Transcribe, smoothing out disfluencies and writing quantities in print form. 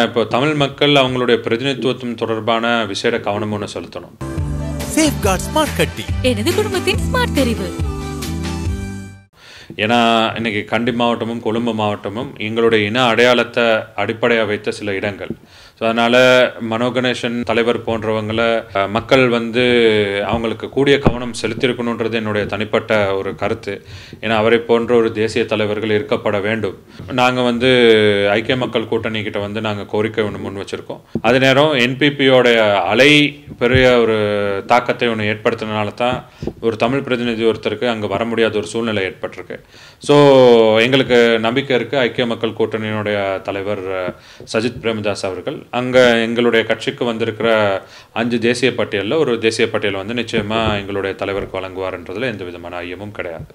இப்போ தமிழ் மக்கள் அவங்களுடைய பிரதிநிதித்துவம் தொடர்பான விசேட கவனம் ஒன்று செலுத்தணும். சேஃப்கார்ட் ஸ்மார்ட் கட்டி எனது குடும்பத்தின் ஸ்மார்ட் தெரிவு. ஏன்னா இன்றைக்கி கண்டி மாவட்டமும் கொழும்பு மாவட்டமும் எங்களுடைய இன அடையாளத்தை அடிப்படையாக வைத்த சில இடங்கள். ஸோ அதனால் மனோகணேசன் தலைவர் போன்றவங்களை மக்கள் அவங்களுக்கு கூடிய கவனம் செலுத்தியிருக்கணுன்றது என்னுடைய தனிப்பட்ட ஒரு கருத்து. ஏன்னா அவரை போன்ற ஒரு தேசிய தலைவர்கள் இருக்கப்பட வேண்டும். நாங்கள் ஐக்கிய மக்கள் கூட்டணிக்கிட்ட நாங்கள் கோரிக்கை ஒன்று முன் வச்சுருக்கோம். அதே நேரம் என்பிபியோடைய அலை பெரிய ஒரு தாக்கத்தை ஒன்று ஏற்படுத்தினால தான் ஒரு தமிழ் பிரதிநிதி ஒருத்தருக்கு அங்கே வர முடியாத ஒரு சூழ்நிலை ஏற்பட்டிருக்கு. ஸோ எங்களுக்கு நம்பிக்கை இருக்குது, ஐக்கிய மக்கள் கூட்டணியினுடைய தலைவர் சஜித் பிரேமதாஸ் அவர்கள் அங்கே எங்களுடைய கட்சிக்கு வந்திருக்கிற 5 தேசிய பட்டியலில் ஒரு தேசிய பட்டியல் நிச்சயமாக எங்களுடைய தலைவருக்கு வழங்குவார்ன்றதில் எந்த விதமான ஐயமும் கிடையாது.